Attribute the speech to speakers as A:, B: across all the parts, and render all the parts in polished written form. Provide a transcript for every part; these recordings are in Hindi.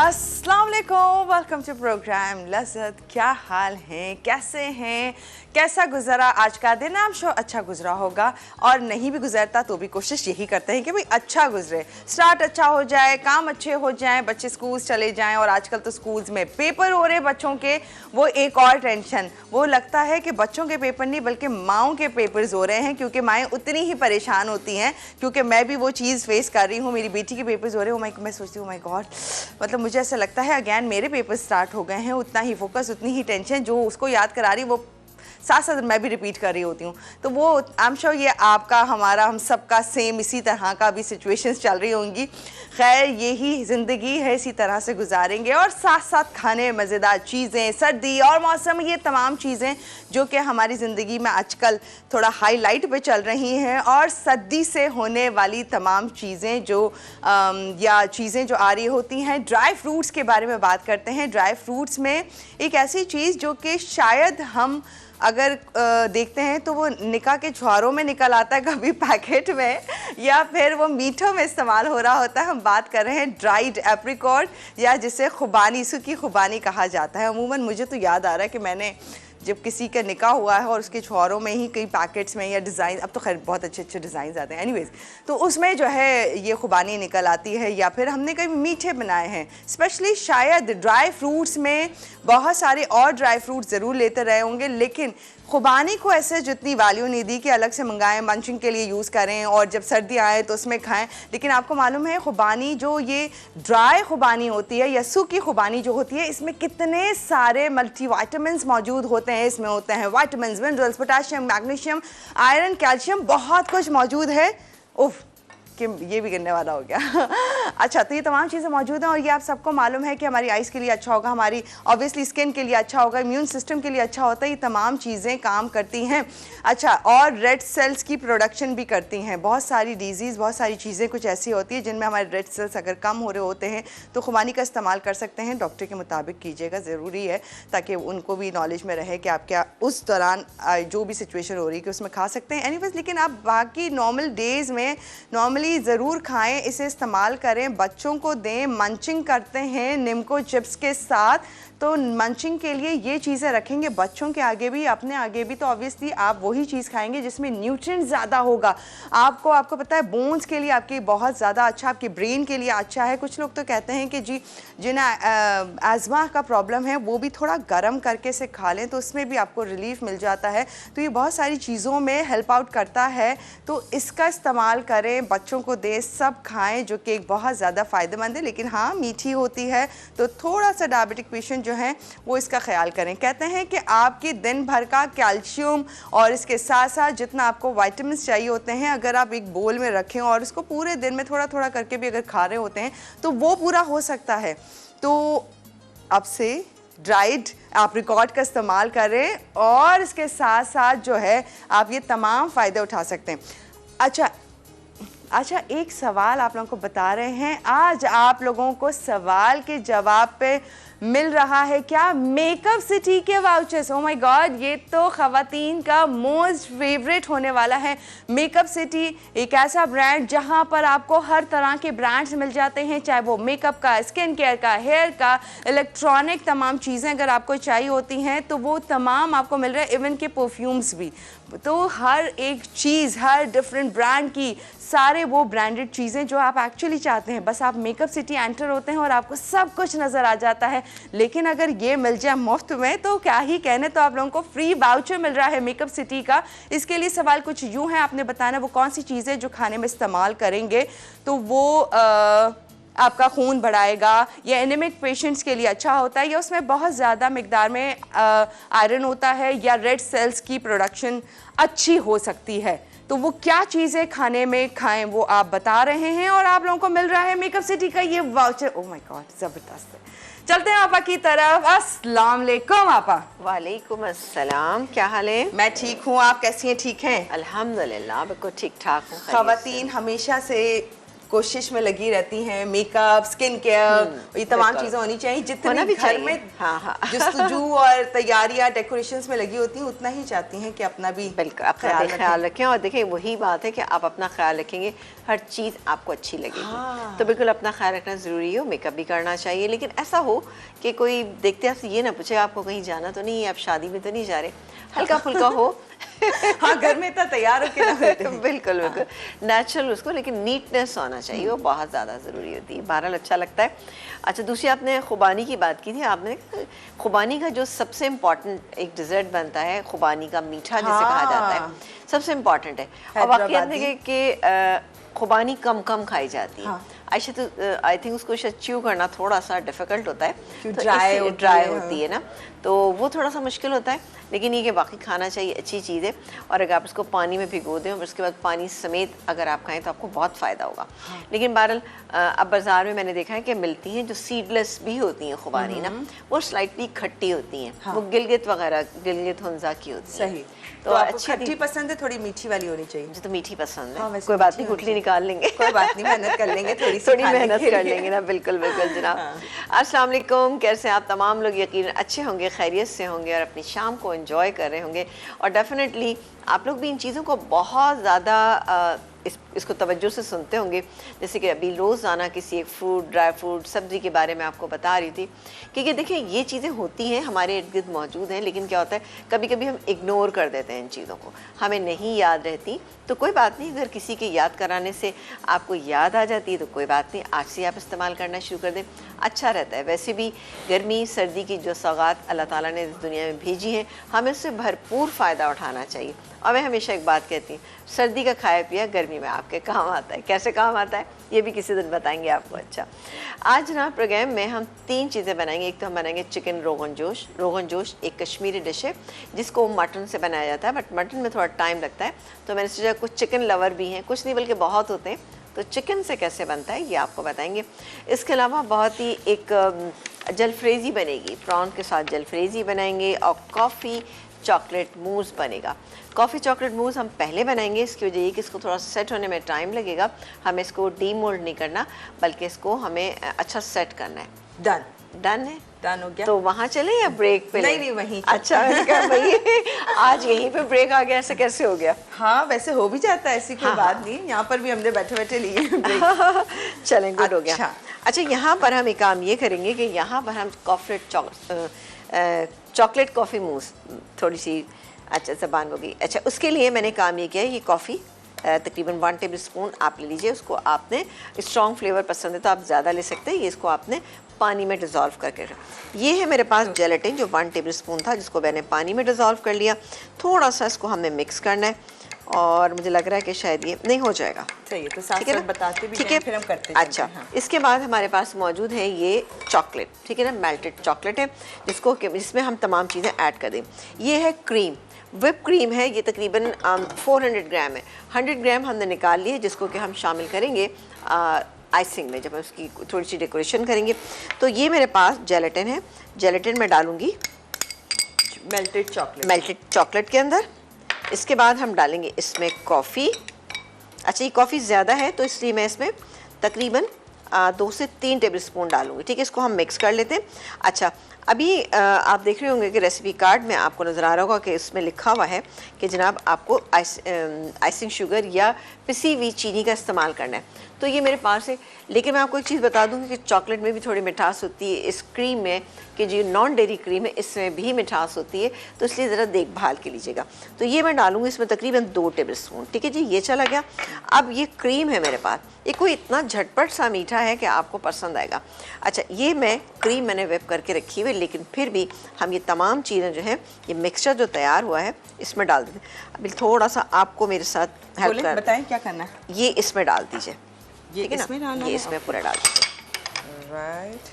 A: अस्सलाम वालेकुम, वेलकम टू प्रोग्राम लज़्ज़त। क्या हाल हैं, कैसे हैं, कैसा गुजरा आज का दिन? आप शो अच्छा गुजरा होगा, और नहीं भी गुजरता तो भी कोशिश यही करते हैं कि भाई अच्छा गुजरे, स्टार्ट अच्छा हो जाए, काम अच्छे हो जाएं, बच्चे स्कूल चले जाएं। और आजकल तो स्कूल्स में पेपर हो रहे बच्चों के, वो एक और टेंशन। वो लगता है कि बच्चों के पेपर नहीं बल्कि माँओं के पेपर्स हो रहे हैं, क्योंकि माएँ उतनी ही परेशान होती हैं। क्योंकि मैं भी वो चीज़ फेस कर रही हूँ, मेरी बेटी के पेपर्स हो रहे हैं। मैं सोचती हूँ माय गॉड, मतलब मुझे ऐसा लगता है अगेन मेरे पेपर स्टार्ट हो गए हैं। उतना ही फोकस, उतनी ही टेंशन, जो उसको याद करा रही वो साथ साथ मैं भी रिपीट कर रही होती हूँ। तो वो आई एम श्योर ये आपका, हमारा, हम सबका सेम इसी तरह का भी सिचुएशंस चल रही होंगी। खैर यही ज़िंदगी है, इसी तरह से गुजारेंगे। और साथ साथ खाने, मज़ेदार चीज़ें, सर्दी और मौसम, ये तमाम चीज़ें जो कि हमारी ज़िंदगी में आजकल थोड़ा हाईलाइट पे चल रही हैं। और सर्दी से होने वाली तमाम चीज़ें जो या चीज़ें जो आ रही होती हैं, ड्राई फ्रूट्स के बारे में बात करते हैं। ड्राई फ्रूट्स में एक ऐसी चीज़ जो कि शायद हम अगर देखते हैं तो वो निकाह के छुहारों में निकल आता है, कभी पैकेट में, या फिर वो मीठों में इस्तेमाल हो रहा होता है। हम बात कर रहे हैं ड्राइड एप्रिकॉट, या जिसे खुबानी, सूखी खुबानी कहा जाता है। अमूमन मुझे तो याद आ रहा है कि मैंने जब किसी का निकाह हुआ है और उसके छुहारों में ही कई पैकेट्स में या डिज़ाइन, अब तो खैर बहुत अच्छे अच्छे डिज़ाइन आते हैं एनीवेज, तो उसमें जो है ये खुबानी निकल आती है। या फिर हमने कई मीठे बनाए हैं, स्पेशली शायद ड्राई फ्रूट्स में बहुत सारे और ड्राई फ्रूट्स ज़रूर लेते रहे होंगे, लेकिन खुबानी को ऐसे जितनी वैल्यू नहीं दी कि अलग से मंगाएं, मंचिंग के लिए यूज़ करें और जब सर्दी आए तो उसमें खाएं। लेकिन आपको मालूम है खुबानी, जो ये ड्राई खुबानी होती है या सूखी खुबानी जो होती है, इसमें कितने सारे मल्टीविटामिन्स मौजूद होते हैं। इसमें होते हैं vitamins, minerals, potassium, magnesium, iron, calcium, बहुत कुछ मौजूद है। उफ, कि ये भी गिरने वाला हो गया। अच्छा, तो ये तमाम चीज़ें मौजूद हैं और ये आप सबको मालूम है कि हमारी आइज़ के लिए अच्छा होगा, हमारी ऑब्वियसली स्किन के लिए अच्छा होगा, इम्यून सिस्टम के लिए अच्छा होता है। ये तमाम चीज़ें काम करती हैं। अच्छा, और रेड सेल्स की प्रोडक्शन भी करती हैं। बहुत सारी डिजीज़, बहुत सारी चीज़ें कुछ ऐसी होती है जिनमें हमारे रेड सेल्स अगर कम हो रहे होते हैं तो खुबानी का इस्तेमाल कर सकते हैं। डॉक्टर के मुताबिक कीजिएगा, ज़रूरी है, ताकि उनको भी नॉलेज में रहे कि आप क्या उस दौरान जो भी सिचुएशन हो रही है कि उसमें खा सकते हैं। एनीवेज, लेकिन आप बाकी नॉर्मल डेज़ में नॉर्मली ज़रूर खाएं, इसे इस्तेमाल करें, बच्चों को दें। मंचिंग करते हैं निम्को चिप्स के साथ, तो मंचिंग के लिए ये चीज़ें रखेंगे बच्चों के आगे भी, अपने आगे भी, तो ऑब्वियसली आप वही चीज़ खाएंगे जिसमें न्यूट्रिएंट ज़्यादा होगा। आपको पता है बोन्स के लिए आपकी बहुत ज़्यादा अच्छा, आपके ब्रेन के लिए अच्छा है। कुछ लोग तो कहते हैं कि जी जिन्हें एज़मा का प्रॉब्लम है वो भी थोड़ा गर्म करके से खा लें तो उसमें भी आपको रिलीफ मिल जाता है। तो ये बहुत सारी चीज़ों में हेल्प आउट करता है, तो इसका इस्तेमाल करें, बच्चों को दें, सब खाएं, जो कि बहुत ज़्यादा फ़ायदेमंद है। लेकिन हाँ, मीठी होती है तो थोड़ा सा डायबिटिक पेशेंट जो है वो इसका ख्याल करें। कहते हैं कि आपके दिन भर का कैल्शियम और इसके साथ साथ जितना आपको विटामिन चाहिए होते हैं, अगर आप एक बोल में रखें और इसको पूरे दिन में थोड़ा थोड़ा करके भी अगर खा रहे होते हैं तो वो पूरा हो सकता है। तो अब से ड्राइड एप्रिकॉट का इस्तेमाल करें और इसके साथ साथ जो है आप ये तमाम फ़ायदे उठा सकते हैं। अच्छा, एक सवाल आप लोगों को बता रहे हैं, आज आप लोगों को सवाल के जवाब पे मिल रहा है क्या? मेकअप सिटी के वाउचर्स। ओह माय गॉड, ये तो ख़वातीन का मोस्ट फेवरेट होने वाला है। मेकअप सिटी एक ऐसा ब्रांड जहां पर आपको हर तरह के ब्रांड्स मिल जाते हैं, चाहे वो मेकअप का, स्किन केयर का, हेयर का, इलेक्ट्रॉनिक, तमाम चीज़ें अगर आपको चाहिए होती हैं तो वो तमाम आपको मिल रहा है, इवन के परफ्यूम्स भी। तो हर एक चीज़, हर डिफरेंट ब्रांड की सारे वो ब्रांडेड चीज़ें जो आप एक्चुअली चाहते हैं, बस आप मेकअप सिटी एंटर होते हैं और आपको सब कुछ नज़र आ जाता है। लेकिन अगर ये मिल जाए मुफ्त में तो क्या ही कहने, तो आप लोगों को फ्री वाउचर मिल रहा है मेकअप सिटी का। इसके लिए सवाल कुछ यूँ है, आपने बताना वो कौन सी चीज़ें जो खाने में इस्तेमाल करेंगे तो वो आपका खून बढ़ाएगा, या एनीमिक पेशेंट्स के लिए अच्छा होता है, या उसमें बहुत ज़्यादा मिकदार में आयरन होता है, या रेड सेल्स की प्रोडक्शन अच्छी हो सकती है। तो वो क्या चीज़ें खाने में खाएं वो आप बता रहे हैं और आप लोगों को मिल रहा है मेकअप सिटी का ये वाउचर। ओह माय गॉड, ज़बरदस्त है। चलते हैं आपा की तरफ। अस्सलाम वालेकुम आपा।
B: वालेकुम अस्सलाम, क्या हाल है?
A: मैं ठीक हूँ, आप कैसी हैं? ठीक हैं?
B: अल्हम्दुलिल्लाह, बिल्कुल ठीक ठाक हूँ।
A: ख़वातीन हमेशा से कोशिश में लगी रहती हैं, मेकअप, स्किन केयर, ये तमाम चीजें होनी चाहिए।
B: होना
A: जितनी
B: भी
A: घर
B: चाहिए।
A: में
B: हाँ।
A: जस्तजू और तैयारियां डेकोरेशंस में लगी होती हैं, उतना ही चाहती हैं कि अपना भी
B: बिल्कुल अपना भी ख्याल रखें। और देखिए वही बात है कि आप अपना ख्याल रखेंगे, हर चीज़ आपको अच्छी लगेगी। तो बिल्कुल अपना ख्याल रखना ज़रूरी हो, मेकअप भी करना चाहिए, लेकिन ऐसा हो कि कोई देखते आपसे ये ना पूछे आपको कहीं जाना तो नहीं है, आप शादी में तो नहीं जा रहे, हल्का फुल्का हो।
A: हाँ, घर में इतना तैयार होके ना रहते हैं।
B: बिल्कुल बिल्कुल नेचुरल उसको, लेकिन नीटनेस होना चाहिए, वो बहुत ज़्यादा ज़रूरी होती है। बहरहाल अच्छा लगता है। अच्छा, दूसरी आपने खुबानी की बात की थी, आपने खुबानी का जो सबसे इम्पॉर्टेंट एक डिज़र्ट बनता है, खुबानी का मीठा जिसे कहा जाता है, सबसे इम्पॉर्टेंट है। और वाकई देखिए कि खुबानी कम कम खाई जाती है। अच्छा, तो आई थिंक उसको शायद च्यू करना थोड़ा सा डिफ़िकल्ट होता है, तो ड्राई होती है ना, तो वो थोड़ा सा मुश्किल होता है। लेकिन ये कि बाकी खाना चाहिए, अच्छी चीज़ है। और अगर आप इसको पानी में भिगो दें और उसके बाद पानी समेत अगर आप खाएं तो आपको बहुत फ़ायदा होगा। लेकिन बहरहाल अब बाज़ार में मैंने देखा है कि मिलती हैं जो सीडलेस भी होती हैं खुबानी ना, वो स्लाइटली खट्टी होती हैं। वो गिलगित वगैरह, गिलगित हुंजा की होती है।
A: सही।
B: तो
A: अच्छी खट्टी पसंद है, थोड़ी मीठी वाली होनी चाहिए।
B: मुझे तो मीठी पसंद है।
A: हाँ,
B: कोई बात नहीं, गुठली निकाल लेंगे।
A: कोई बात नहीं, मेहनत कर लेंगे,
B: थोड़ी मेहनत कर लेंगे ना। बिल्कुल बिल्कुल जनाब। अस्सलाम वालेकुम, कैसे आप तमाम लोग? यकीन अच्छे होंगे, खैरियत से होंगे और अपनी शाम को एंजॉय कर रहे होंगे। और डेफिनेटली आप लोग भी इन चीज़ों को बहुत ज़्यादा इसको तवज्जो से सुनते होंगे। जैसे कि अभी रोज़ाना किसी एक फ्रूट, ड्राई फ्रूट, सब्ज़ी के बारे में आपको बता रही थी, क्योंकि देखिए ये चीज़ें होती हैं, हमारे इर्द गिर्द मौजूद हैं, लेकिन क्या होता है कभी कभी हम इग्नोर कर देते हैं इन चीज़ों को, हमें नहीं याद रहती। तो कोई बात नहीं, अगर किसी के याद कराने से आपको याद आ जाती है तो कोई बात नहीं, आज से आप इस्तेमाल करना शुरू कर दें, अच्छा रहता है। वैसे भी गर्मी सर्दी की जो सौगात अल्लाह ताला ने इस दुनिया में भेजी है, हमें उससे भरपूर फ़ायदा उठाना चाहिए। और मैं हमेशा एक बात कहती हूँ, सर्दी का खाया पिया गर्मी में आपके काम आता है। कैसे काम आता है ये भी किसी दिन बताएंगे आपको। अच्छा, आज ना प्रोग्राम में हम 3 चीज़ें बनाएंगे। एक तो हम बनाएंगे चिकन रोगन जोश। रोगन जोश एक कश्मीरी डिश है जिसको मटन से बनाया जाता है, बट मटन में थोड़ा टाइम लगता है। तो मैंने सोचा कुछ चिकन लवर भी हैं, कुछ नहीं बल्कि बहुत होते हैं, तो चिकन से कैसे बनता है ये आपको बताएंगे। इसके अलावा बहुत ही एक जलफ्रेज़ी बनेगी, प्रॉन के साथ जलफ्रेज़ी बनाएंगे। और कॉफ़ी चॉकलेट मूस बनेगा। कॉफ़ी चॉकलेट मूस हम पहले बनाएंगे, इसकी वजह ये कि इसको थोड़ा सेट होने में टाइम लगेगा। हमें इसको डीमोल्ड नहीं करना, बल्कि इसको हमें अच्छा सेट करना है। डन है?
A: डन हो गया।
B: तो वहाँ चले या ब्रेक पे?
A: नहीं वहीं।
B: अच्छा, भाई आज यहीं पे ब्रेक आ गया, ऐसे कैसे हो गया?
A: हाँ, वैसे हो भी जाता है, ऐसी कोई बात नहीं। यहाँ पर भी हमने बैठे बैठे लिए ब्रेक।
B: चलें, गुड हो गया। अच्छा, यहाँ पर हम एक काम ये करेंगे कि यहाँ पर हम चॉकलेट कॉफ़ी मूस थोड़ी सी, अच्छा ज़बान हो गई। अच्छा, उसके लिए मैंने काम ये किया है, ये कॉफ़ी तकरीबन 1 टेबल स्पून आप ले लीजिए। उसको आपने स्ट्रॉन्ग फ्लेवर पसंद है तो आप ज़्यादा ले सकते हैं। ये इसको आपने पानी में डिज़ोल्व करके, ये है मेरे पास जेलेटिन जो 1 टेबल स्पून था, जिसको मैंने पानी में डिज़ोल्व कर लिया। थोड़ा सा इसको हमें मिक्स करना है और मुझे लग रहा है कि शायद ये नहीं हो जाएगा।
A: सही है, तो साथ साथ बताते भी
B: ठीक है,
A: फिर हम करते हैं।
B: अच्छा, इसके बाद हमारे पास मौजूद है ये चॉकलेट, ठीक है ना, मेल्टेड चॉकलेट है, जिसमें हम तमाम चीज़ें ऐड कर दें। ये है क्रीम, whip क्रीम है, ये तकरीबन 400 ग्राम है। 100 ग्राम हमने निकाल लिए, जिसको कि हम शामिल करेंगे आइसिंग में, जब हम उसकी थोड़ी सी डेकोरेशन करेंगे। तो ये मेरे पास जेलेटिन है, जेलेटिन में डालूंगी
A: मेल्टेड
B: चॉकलेट के अंदर। इसके बाद हम डालेंगे इसमें कॉफ़ी। अच्छा, ये कॉफ़ी ज़्यादा है तो इसलिए मैं इसमें तकरीबन 2 से 3 टेबल स्पून डालूंगी। ठीक है, इसको हम मिक्स कर लेते हैं। अच्छा, अभी आप देख रहे होंगे कि रेसिपी कार्ड में आपको नज़र आ रहा होगा कि इसमें लिखा हुआ है कि जनाब आपको आइसिंग शुगर या पिसी हुई चीनी का इस्तेमाल करना है। तो ये मेरे पास है, लेकिन मैं आपको एक चीज़ बता दूंगी कि चॉकलेट में भी थोड़ी मिठास होती है, इस क्रीम में कि जो नॉन डेयरी क्रीम है इसमें भी मिठास होती है, तो इसलिए ज़रा देखभाल के लीजिएगा। तो ये मैं डालूंगी इसमें तकरीबन 2 टेबल स्पून। ठीक है जी, ये चला गया। अब ये क्रीम है मेरे पास, ये कोई इतना झटपट सा मीठा है कि आपको पसंद आएगा। अच्छा, ये मैं क्रीम मैंने वेप करके रखी हुई, लेकिन फिर भी हम ये तमाम चीज़ें जो है, ये मिक्सचर जो तैयार हुआ है इसमें डाल देते हैं। अभी थोड़ा सा आपको मेरे साथ हेल्प कर,
A: बताएं क्या करना है।
B: ये इसमें डाल दीजिए,
A: ये
B: ठीक है
A: इसमें
B: ना,
A: डालना
B: ये
A: है?
B: इसमें पूरा डाल दीजिए।
A: राइट,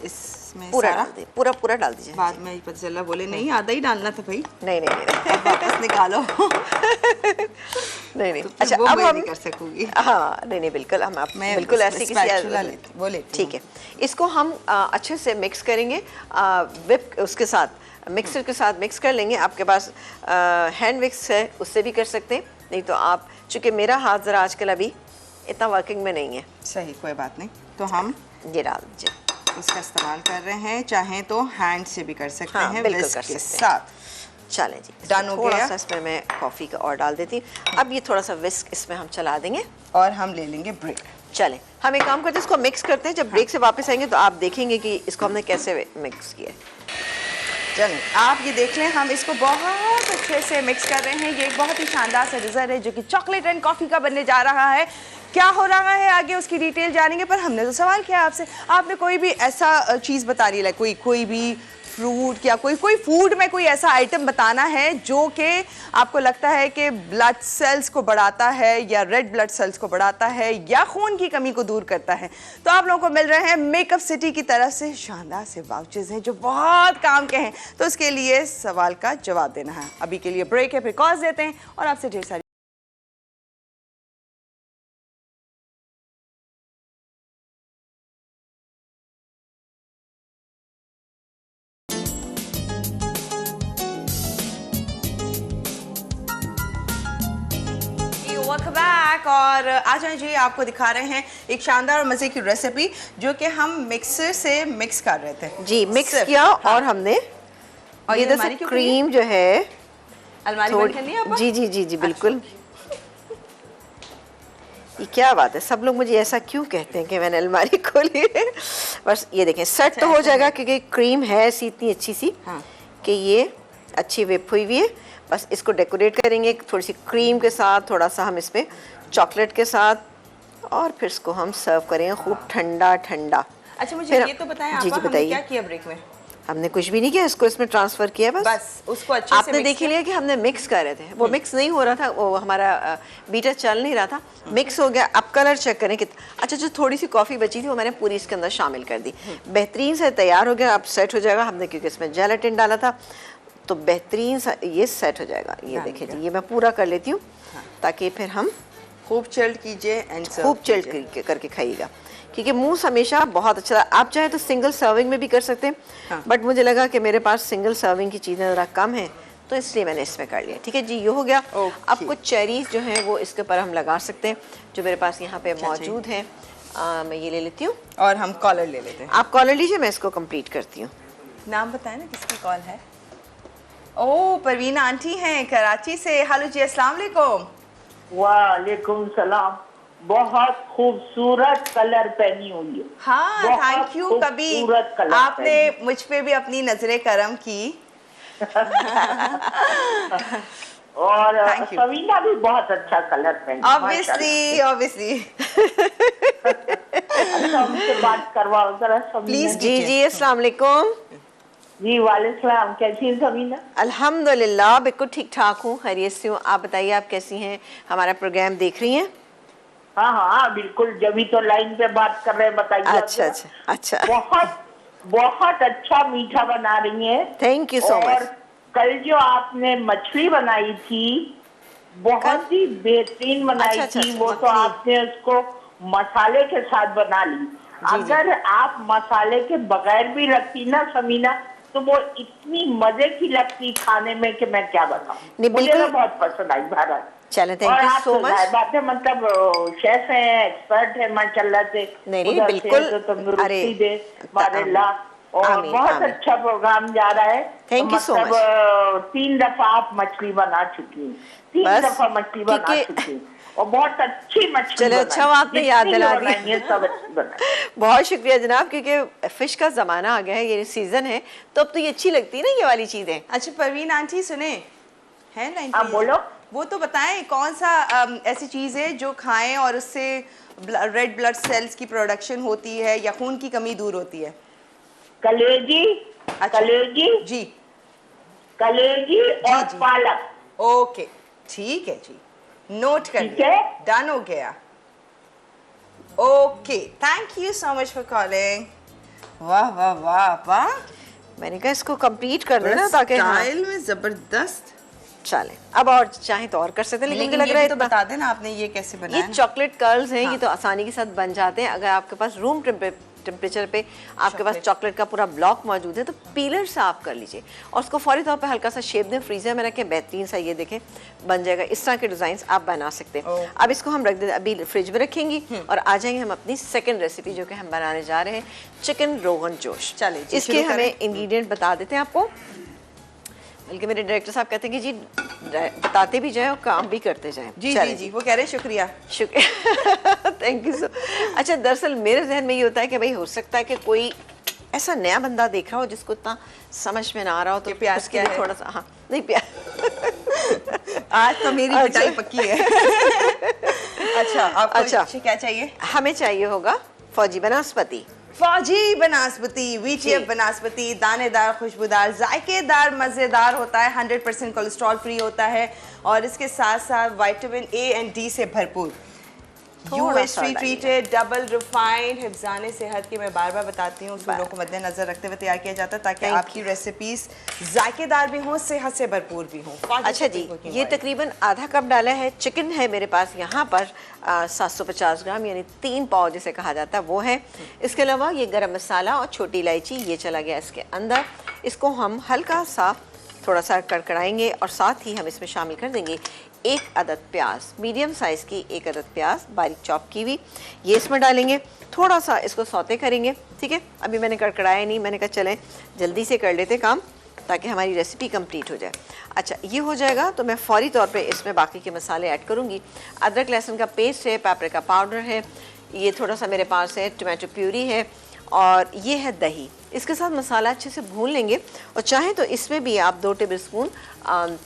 A: इसमें
B: पूरा
A: सारा
B: डाल दीजिए, पूरा पूरा डाल दीजिए।
A: बाद में ही पता चला बोले नहीं आधा ही डालना था भाई।
B: नहीं नहीं नहीं
A: वापस निकालो।
B: नहीं नहीं।
A: तो
B: अच्छा,
A: वो
B: अब
A: मैं
B: हम
A: नहीं कर सकूंगी।
B: हाँ, नहीं नहीं, बिल्कुल हम आप
A: मैं
B: बिल्कुल ऐसी किसी
A: बोले
B: ठीक है। इसको हम अच्छे से मिक्स करेंगे, विप उसके साथ मिक्सर के साथ मिक्स कर लेंगे। आपके पास हैंड मिक्स है उससे भी कर सकते हैं, नहीं तो आप, चूँकि मेरा हाथ ज़रा आजकल अभी इतना वर्किंग में नहीं है।
A: सही, कोई बात नहीं। तो हम
B: ये डाल दीजिए।
A: इसका इस्तेमाल कर रहे हैं, चाहे तो हैंड से भी कर सकते
B: हाँ,
A: हैं,
B: बिल्कुल
A: विस्क
B: कर
A: के
B: सकते हैं।
A: साथ।
B: चलें जी,
A: डन हो
B: थोड़ा
A: गया।
B: सा इसमें मैं कॉफ़ी का और डाल देती हूँ। अब ये थोड़ा सा विस्क इसमें हम चला देंगे
A: और हम ले लेंगे ब्रेक।
B: चलें, हम एक काम करते हैं, इसको मिक्स करते हैं। जब ब्रेक से वापस आएंगे तो आप देखेंगे कि इसको हमने कैसे मिक्स किया है।
A: चलें, आप ये देख लें, हम इसको बहुत अच्छे से मिक्स कर रहे हैं। ये एक बहुत ही शानदार सा डिज़र्ट है जो कि चॉकलेट एंड कॉफ़ी का बनने जा रहा है। क्या हो रहा है आगे उसकी डिटेल जानेंगे, पर हमने तो सवाल किया आपसे, आपने कोई भी ऐसा चीज़ बतानी है, कोई भी फ्रूट या कोई फूड में कोई ऐसा आइटम बताना है जो कि आपको लगता है कि ब्लड सेल्स को बढ़ाता है या रेड ब्लड सेल्स को बढ़ाता है या खून की कमी को दूर करता है। तो आप लोगों को मिल रहे हैं मेकअप सिटी की तरफ से शानदार से वाउचर्स हैं जो बहुत काम के हैं। तो उसके लिए सवाल का जवाब देना है। अभी के लिए ब्रेक है, फिर कॉल्स देते हैं और आपसे ढेर सारी वेलकम बैक। और आज हम जी आपको दिखा रहे हैं एक शानदार और मज़े की रेसिपी जो कि हम मिक्सर से मिक्स कर रहे थे
B: जी, मिक्स किया।
A: हाँ।
B: और हमने
A: और
B: ये
A: अलमारी
B: दरअसल
A: क्यों
B: क्रीम जो है
A: अलमारी बंद कर लिया आपने?
B: जी जी जी जी बिल्कुल। ये क्या बात है, सब लोग मुझे ऐसा क्यों कहते हैं कि मैंने अलमारी खोली है। बस ये देखें, सेट तो हो जाएगा क्योंकि क्रीम है ऐसी इतनी अच्छी सी
A: हाँ।
B: कि ये अच्छी वेप हुई हुई है। बस इसको डेकोरेट करेंगे थोड़ी सी क्रीम के साथ, थोड़ा सा हम इसमें चॉकलेट के साथ, और फिर इसको हम सर्व करेंगे खूब ठंडा ठंडा।
A: अच्छा, मुझे ये तो बताएं आप, हमने
B: बताइए।
A: क्या किया ब्रेक में?
B: हमने कुछ भी नहीं किया, इसको इसमें ट्रांसफर किया बस
A: उसको अच्छे से
B: आपने
A: mix
B: देख ही लिया कि हमने मिक्स कर रहे थे, वो मिक्स नहीं हो रहा था, वो हमारा बीटर चल नहीं रहा था, मिक्स हो गया। अब कलर चेक करें कितना अच्छा। जो थोड़ी सी कॉफ़ी बची थी वो मैंने पूरी इसके अंदर शामिल कर दी, बेहतरीन से तैयार हो गया। अब सेट हो जाएगा, हमने क्योंकि इसमें जेलेटिन डाला था तो बेहतरीन सा ये सेट हो जाएगा। ये देखिए जी, ये मैं पूरा कर लेती हूँ ताकि फिर हम
A: खूब चिल्ड कीजिए एंड
B: खूब चिल्ड करके खाइएगा, क्योंकि मूस हमेशा बहुत अच्छा। आप चाहे तो सिंगल सर्विंग में भी कर सकते हैं,
A: हाँ।
B: बट मुझे लगा कि मेरे पास सिंगल सर्विंग की चीज़ें ज़रा कम है तो इसलिए मैंने इसमें कर लिया। ठीक है जी, ये हो गया। अब कुछ चेरीज जो हैं वो इसके ऊपर हम लगा सकते हैं, जो मेरे पास यहाँ पे मौजूद हैं। मैं ये ले लेती हूँ
A: और हम कॉलर ले लेते हैं।
B: आप कॉलर लीजिए, मैं इसको कंप्लीट करती हूँ।
A: नाम बताएं ना किसकी कॉल है। ओह, परवीना आंटी हैं कराची से। हेलो जी, अस्सलाम वालेकुम।
C: वालेकुम सलाम। बहुत खूबसूरत कलर पहनी हुई है।
A: हाँ,
C: बहुत
A: थैंक यू। कभी
C: खूबसूरत कलर
A: आपने
C: पहनी।
A: मुझ पे भी अपनी नजरें करम की।
C: और
A: Thank you.
C: सवीना भी बहुत अच्छा कलर पहनी।
A: ऑब्वियसली
C: अच्छा, हमसे बात करवाओ जरा सवीना।
A: Please.
B: जी जी, अस्सलाम वालेकुम।
C: जी वालेकुम, कैसी है सवीना?
B: अल्हम्दुलिल्लाह बिल्कुल ठीक ठाक हूँ, खैरियत से हूँ। आप बताइए, आप कैसी हैं? हमारा प्रोग्राम देख रही हैं?
C: हाँ हाँ बिल्कुल, जब भी तो लाइन पे बात कर रहे हैं। बताइए आप
B: अच्छा
C: जरा।
B: अच्छा अच्छा,
C: बहुत बहुत अच्छा मीठा बना रही हैं।
B: थैंक यू सो
C: और
B: मच।
C: कल जो आपने मछली बनाई थी बहुत ही बेहतरीन बनाई
B: अच्छा,
C: थी।
B: अच्छा,
C: वो तो आपने उसको मसाले के साथ बना ली। अगर आप मसाले के बगैर भी रखती ना समीना, तो वो इतनी मजे की लगती खाने में कि मैं क्या बताऊं।
B: नहीं,
C: मुझे
B: बिल्कुल।
C: तो बहुत पसंद आई भारत।
B: चलें,
C: और
B: थैंक यू
C: आप
B: सो
C: तो
B: मच।
C: जाहिर बात है, मतलब शेफ हैं, एक्सपर्ट है माशाल्लाह से।
B: नहीं,
C: उधर से
B: बिल्कुल।
C: तो तंदुरुस्ती
B: अरे,
C: दे माशाल्लाह। और
B: आमीन,
C: बहुत
B: आमीन।
C: अच्छा प्रोग्राम जा रहा है।
B: Thank you so
C: मतलब 3 दफा आप मछली बना चुकी हैं। 3
B: बस,
C: दफा मछली बना
B: क्योंकि-
C: चुकी हैं और बहुत अच्छी मछली
B: चलो,
C: बनाई।
B: अच्छा हुआ आपने याद
C: जितनी
B: दिला
C: बनाई
B: दिया।
C: है, सब अच्छी बनाई।
B: बहुत शुक्रिया जनाब, क्योंकि फिश का ज़माना आ गया है, ये सीज़न है, तो अब तो ये अच्छी लगती है ना ये वाली चीज़ें।
A: अच्छा परवीन आंटी सुने, है लाइन
C: आप
A: पे?
C: बोलो।
A: वो तो बताएं कौन सा ऐसी चीज़ है जो खाएं और उससे रेड ब्लड सेल्स की प्रोडक्शन होती है या खून की कमी दूर होती है?
C: कलेजी।
A: अच्छा।
C: कलेजी
A: जी
C: कलेजी और
A: जी।
C: पालक।
A: ओके, ठीक है जी, नोट कर
C: ठीक
A: लिया,
C: है।
A: डन हो गया। Okay, thank you so much for calling. वाह वाह वाह वाह,
B: मैंने कहा इसको कंप्लीट कर देना ताकि
A: स्टाइल में जबरदस्त।
B: चले। अब और चाहे तो और कर सकते हैं, लेकिन मुझे लग रहा है
A: तो बता देना आपने ये कैसे बनाया
B: ये
A: है?
B: चॉकलेट कर्ल्स हैं।
A: हाँ।
B: ये तो आसानी के साथ बन जाते हैं अगर आपके पास रूम टेम्परेचर पे आपके पास चॉकलेट का पूरा ब्लॉक मौजूद है, तो पीलर से आप कर लीजिए और उसको फौरी तौर पे हल्का सा शेप दें, फ्रीजर में रखें, बेहतरीन सा ये देखें बन जाएगा। इस तरह के डिजाइन आप बना सकते हैं। अब इसको हम रख दें, अभी फ्रिज में रखेंगे और आ जाएंगे हम अपनी सेकंड रेसिपी जो कि हम बनाने जा रहे हैं, चिकन रोगन जोश।
A: चलिए जी,
B: इसके
A: शुरू करें।
B: हमें इंग्रेडिएंट बता देते हैं आपको, बल्कि मेरे डायरेक्टर साहब कहते हैं कि जी बताते भी जाएं और काम भी करते जाएं।
A: जी जी जी, वो कह रहे हैं शुक्रिया।
B: शुक्रिया, थैंक यू सो। अच्छा, दरअसल मेरे जहन में ये होता है कि भाई हो सकता है कि कोई ऐसा नया बंदा देख रहा हो जिसको इतना समझ में ना आ रहा हो, तो
A: प्याज
B: उसके
A: क्या
B: लिए
A: है?
B: थोड़ा सा, हाँ नहीं प्याज
A: आज तो मेरी पिटाई पक्की है। अच्छा, आपको
B: अच्छा।
A: क्या चाहिए?
B: हमें चाहिए होगा फौजी बनास्पति,
A: फौजी बनास्पति, वीटीएफ बनास्पति, दानेदार, खुशबूदार, जायकेदार, मज़ेदार होता है, 100% कोलेस्ट्रॉल फ्री होता है और इसके साथ साथ विटामिन ए एंड डी से भरपूर। यूएसटी ट्रीटेड, डबल रिफाइंड, हिफ्ज़ाने सेहत की मैं बार बार बताती हूँ, उसूलों को मद्देनजर रखते हुए तैयार किया जाता है ताकि आपकी रेसिपीज जायकेदार भी हों, सेहत से भरपूर भी हों।
B: अच्छा जी, ये तकरीबन आधा कप डाला है। चिकन है मेरे पास यहाँ पर 750 ग्राम, यानी 3 पाव जिसे कहा जाता है वो है। इसके अलावा ये गरम मसाला और छोटी इलायची ये चला गया इसके अंदर। इसको हम हल्का सा थोड़ा सा कड़कड़ाएंगे और साथ ही हम इसमें शामिल कर देंगे 1 अदद प्याज, मीडियम साइज़ की 1 अदद प्याज बारीक चॉप की हुई, ये इसमें डालेंगे। थोड़ा सा इसको सौते करेंगे, ठीक है। अभी मैंने कड़कड़ाया नहीं, मैंने कहा चलें जल्दी से कर लेते काम ताकि हमारी रेसिपी कंप्लीट हो जाए। अच्छा, ये हो जाएगा तो मैं फौरी तौर पे इसमें बाकी के मसाले ऐड करूँगी। अदरक लहसुन का पेस्ट है, पेपरिका पाउडर है, ये थोड़ा सा मेरे पास है टमाटो प्यूरी है और ये है दही। इसके साथ मसाला अच्छे से भून लेंगे और चाहें तो इसमें भी आप 2 टेबलस्पून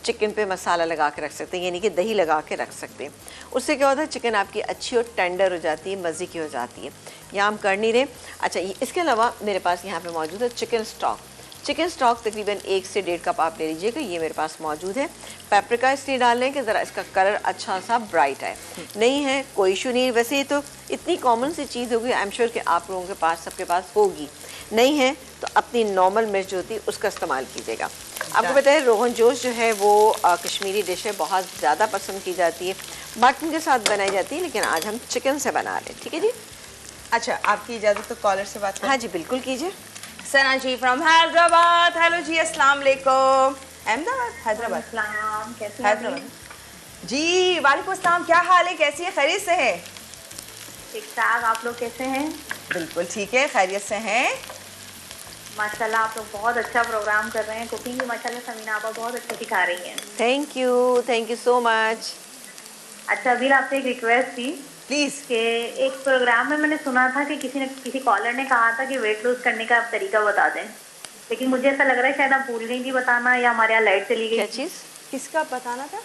B: चिकन पे मसाला लगा के रख सकते हैं, यानी कि दही लगा के रख सकते हैं। उससे क्या होता है, चिकन आपकी अच्छी और टेंडर हो जाती है, मज़े की हो जाती है। यहाँ हम कर नहीं रहे। अच्छा, इसके अलावा मेरे पास यहाँ पे मौजूद है चिकन स्टॉक। चिकन स्टॉक तकरीबन 1 से 1.5 कप आप ले लीजिएगा, ये मेरे पास मौजूद है। पेपरिका इसलिए डाल लें कि ज़रा इसका कलर अच्छा सा ब्राइट आए। नहीं है कोई इशू नहीं, वैसे ये तो इतनी कॉमन सी चीज़ होगी, आई एम श्योर कि आप लोगों के पास सबके पास होगी। नहीं है तो अपनी नॉर्मल मिर्च जो होती है उसका इस्तेमाल कीजिएगा। आपको पता है रोगन जोश जो है वो कश्मीरी डिश है, बहुत ज़्यादा पसंद की जाती है, मटन के साथ बनाई जाती है, लेकिन आज हम चिकन से बना रहे हैं, ठीक है जी।
A: अच्छा, आपकी इजाज़त तो कॉलर से बात करें।
B: हाँ जी, बिल्कुल कीजिए।
A: सना जी फ्रॉम हैदराबाद। हेलो जी, अस्सलाम वालेकुम। अहमदाबाद, हैदराबाद,
D: कैसे हैं?
A: हैदराबाद जी। वालेकुम अस्सलाम, क्या हाल है, कैसी है, खैरियत से है?
D: ठीक ठाक, आप लोग कैसे हैं?
A: बिल्कुल ठीक है, खैरियत से हैं।
D: माशाल्लाह आप लोग बहुत अच्छा प्रोग्राम कर रहे हैं। कुकिंग भी माशाल्लाह समीना आपा बहुत अच्छा सिखा रही हैं।
B: Thank you so much.
D: अच्छा, अभी आपसे एक रिक्वेस्ट थी
A: प्लीज।
D: कि एक प्रोग्राम में मैंने सुना था कि किसी कॉलर ने कहा था कि वेट लूज करने का आप तरीका बता दें, लेकिन मुझे ऐसा लग रहा है शायद आप भूल गई थी बताना, या हमारे यहाँ लाइट चली
B: क्या
D: गई।
B: चीज़?
A: किसका बताना था?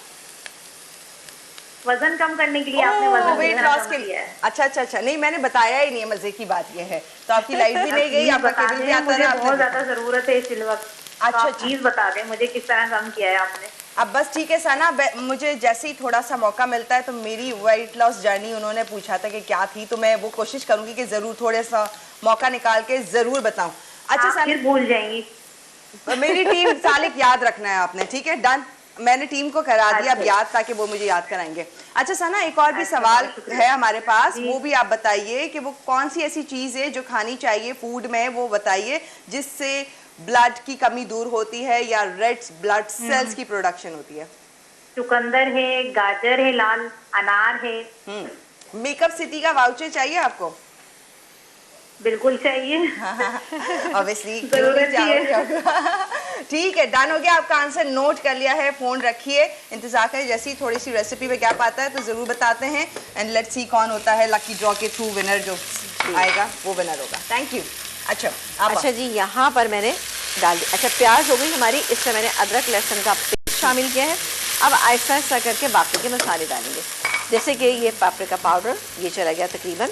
D: वजन कम करने के लिए आपने वजन
A: वेट
D: कितना
A: लॉस
D: कम
A: के
D: किया
A: लिए।
D: है?
A: अच्छा अच्छा अच्छा, नहीं मैंने बताया ही नहीं है, मजे की बात ये है। तो आपकी लाइट भी नहीं गई,
D: प्लीज
A: आपका
D: बता
A: केबल भी
D: दें,
A: आता
D: मुझे
A: है,
D: बहुत ज्यादा जरूरत है इस वक्त।
A: अच्छा,
D: अच्छा,
A: अच्छा।
D: प्लीज बता दें मुझे किस तरह कम किया है आपने।
A: अब बस ठीक है सना, मुझे जैसे ही थोड़ा सा मौका मिलता है तो मेरी वेट लॉस जर्नी उन्होंने पूछा था कि क्या थी, तो मैं वो कोशिश करूंगी कि जरूर थोड़ा सा मौका निकाल के जरूर बताऊं। अच्छा
D: आप फिर भूल जाएंगी।
A: मेरी टीम सालिक याद रखना है आपने, ठीक है, डन। मैंने टीम को करा दिया अब
D: अच्छा।
A: याद, ताकि वो मुझे याद कराएंगे। अच्छा सना, एक और भी सवाल है हमारे पास, वो भी आप बताइए कि वो कौन सी ऐसी चीज है जो खानी चाहिए फूड में, वो बताइए जिससे ब्लड की कमी दूर होती है या रेड ब्लड सेल्स की प्रोडक्शन होती है।
D: चुकंदर है, गाजर है, लाल अनार है।
A: मेकअप सिटी का वाउचर चाहिए आपको?
D: बिल्कुल चाहिए।
A: ऑब्वियसली
D: जरूरत ही है।
A: ठीक है, डन हो गया, आपका आंसर नोट कर लिया है, फोन रखिए, इंतजार करें, जैसी थोड़ी सी रेसिपी में गैप आता है तो जरूर बताते हैं। एंड लेट्स सी कौन होता है लकी ड्रॉ के थ्रू विनर, जो आएगा वो विनर होगा। Thank you. अच्छा आप
B: अच्छा जी, यहाँ पर मैंने डाल दी। अच्छा, प्याज हो गई हमारी, इसमें मैंने अदरक लहसुन का पेस्ट शामिल किया है। अब आहिस्ता आहिस्ता करके बाकी के मसाले डालेंगे, जैसे कि ये पेपरिका पाउडर, ये चला गया तकरीबन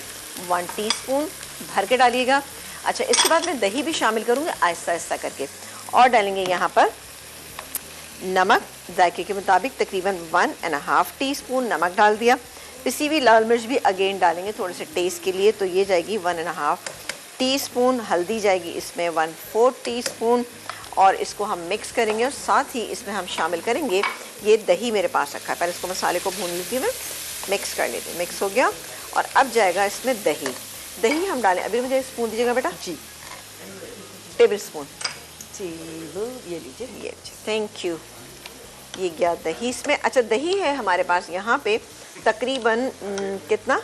B: 1 टीस्पून, भर के डालिएगा। अच्छा, इसके बाद मैं दही भी शामिल करूँगी आहिस्ता आहिस्ता करके, और डालेंगे यहाँ पर नमक जायके के मुताबिक, तकरीबन 1.5 टीस्पून नमक डाल दिया। पिसी हुई लाल मिर्च भी अगेन डालेंगे थोड़े से टेस्ट के लिए, तो ये जाएगी 1.5 टीस्पून। हल्दी जाएगी इसमें 1/4 टीस्पून, और इसको हम मिक्स करेंगे। और साथ ही इसमें हम शामिल करेंगे ये दही मेरे पास रखा है, पहले इसको मसाले को भून लेती हूँ मैं, मिक्स कर लेती हूँ। मिक्स हो गया और अब जाएगा इसमें दही। दही हम डालें, अभी मुझे स्पून दीजिएगा बेटा।
A: जी
B: टेबल स्पून,
A: ये लीजिए।
B: ये थैंक यू। ये गया दही इसमें। अच्छा दही है हमारे पास यहाँ पे तकरीबन कितना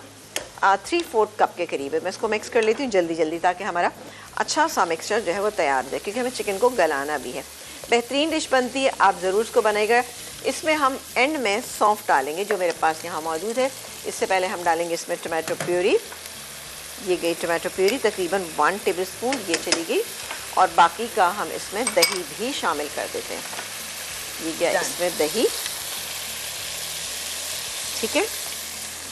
B: 3/4 कप के करीब है। मैं इसको मिक्स कर लेती हूँ जल्दी जल्दी ताकि हमारा अच्छा सा मिक्सचर जो है वो तैयार हो जाए, क्योंकि हमें चिकन को गलाना भी है। बेहतरीन डिश बनती है, आप ज़रूर इसको बनाइएगा। इसमें हम एंड में सौंफ डालेंगे जो मेरे पास यहाँ मौजूद है। इससे पहले हम डालेंगे इसमें टमाटो प्यूरी। ये गई टमाटो प्यूरी तकरीबन 1 टेबल स्पून, ये चली गई। और बाकी का हम इसमें दही भी शामिल कर देते हैं। ये गया इसमें दही, ठीक है।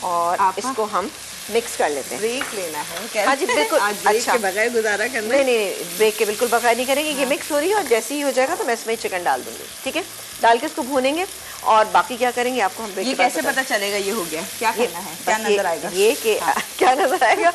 B: और इसको हम मिक्स कर लेते हैं।
A: ब्रेक लेना है?
B: हाँ जी बिल्कुल।
A: आज ब्रेक
B: अच्छा,
A: के बगैर गुजारा करना है?
B: नहीं, ब्रेक के बिल्कुल बगैर नहीं करेंगे। ये मिक्स हो रही है और जैसे ही हो जाएगा तो मैं इसमें चिकन डाल दूंगी, ठीक है। डाल के इसको भूनेंगे और बाकी क्या करेंगे आपको हम ब्रेक
A: ये
B: के बाद
A: कैसे पता चलेगा ये हो गया? क्या करना है? क्या
B: बस
A: नजर आएगा?
B: ये कि क्या नजर आएगा?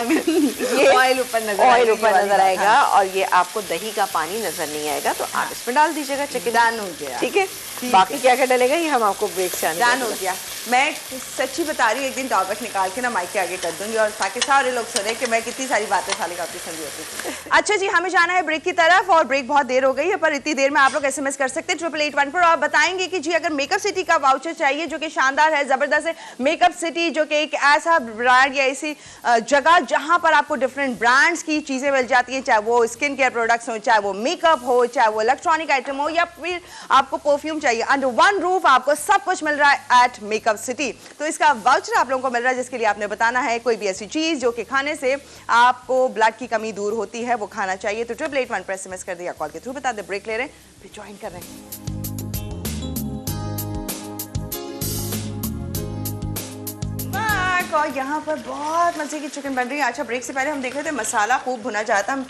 B: ये
A: ऑयल ऊपर नजर
B: ऑयल
A: आएगा,
B: ऊपर
A: ये वाली
B: नजर
A: बात,
B: आएगा।
A: हाँ।
B: और ये आपको दही का पानी नजर नहीं आएगा तो आप इसमें डाल दीजिएगा चिकन।
A: डन हो गया।
B: ठीक है। बाकी क्या क्या डलेगा ये हम आपको ब्रेक से आने
A: डन हो गया। मैं सच्ची बता रही हूँ, एक दिन टॉपिक निकाल के ना माइक के आगे कर दूंगी और ताकि सारे लोग सुने कि मैं कितनी सारी बातें साली काफी समझी होती। अच्छा जी, हमें जाना है ब्रेक की तरफ और ब्रेक बहुत देर हो गई है, पर इतनी देर में आप लोग SMS कर सकते हैं 8881 पर। आप बताएंगे कि जी अगर मेकअप सिटी का वाउचर चाहिए जो कि शानदार है, जबरदस्त है। मेकअप सिटी जो कि एक ऐसा ब्रांड या ऐसी जगह जहां पर आपको डिफरेंट ब्रांड्स की चीजें मिल जाती है, चाहे वो स्किन केयर प्रोडक्ट्स हो, चाहे वो मेकअप हो, चाहे वो इलेक्ट्रॉनिक आइटम हो, या फिर आपको परफ्यूम चाहिए। अंडर वन रूफ आपको सब कुछ मिल रहा है एट मेकअप सिटी। तो इसका वाउचर आप लोगों को मिल रहा है जिसके लिए आपने बताना है कोई भी ऐसी चीज जो कि खाने से आपको ब्लड की कमी दूर होती है वो खाना चाहिए। तो 8881 पर SMS कर दिया, कॉल के थ्रू बता दे। ब्रेक ले रहे हैं, फिर ज्वाइन कर रहे हैं। और यहाँ पर बहुत मजे की चिकन बन रही है। अच्छा, ब्रेक से पहले हम देख रहे थे मसाला खूब भुना जाता, हम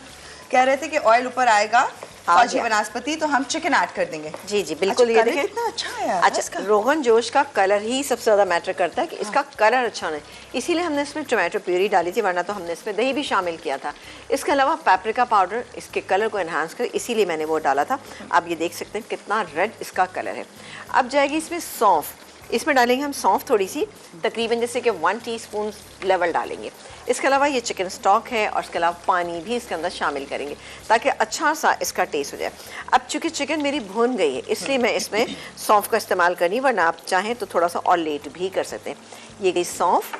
A: कह रहे थे कि ऑयल ऊपर आएगा फौजी वनस्पति तो हम चिकन ऐड कर देंगे।
B: जी जी बिल्कुल।
A: अच्छा,
B: ये देखें
A: कितना अच्छा है।
B: अच्छा, रोगन जोश का कलर ही सबसे ज्यादा मैटर करता है कि इसका कलर अच्छा नहीं, इसीलिए हमने इसमें टोमेटो प्यूरी डाली थी, वरना तो हमने इसमें दही भी शामिल किया था। इसके अलावा पेपरिका पाउडर इसके कलर को एनहांस कर, इसीलिए मैंने वो डाला था। आप ये देख सकते हैं कितना रेड इसका कलर है। अब जाएगी इसमें सौंफ, इसमें डालेंगे हम सौंफ थोड़ी सी, तकरीबन जैसे कि 1 टीस्पून लेवल डालेंगे। इसके अलावा ये चिकन स्टॉक है और इसके अलावा पानी भी इसके अंदर शामिल करेंगे ताकि अच्छा सा इसका टेस्ट हो जाए। अब चूँकि चिकन मेरी भून गई है इसलिए मैं इसमें सौंफ का इस्तेमाल करनी, वरना आप चाहें तो थोड़ा सा और लेट भी कर सकते हैं। ये गई सौंफ,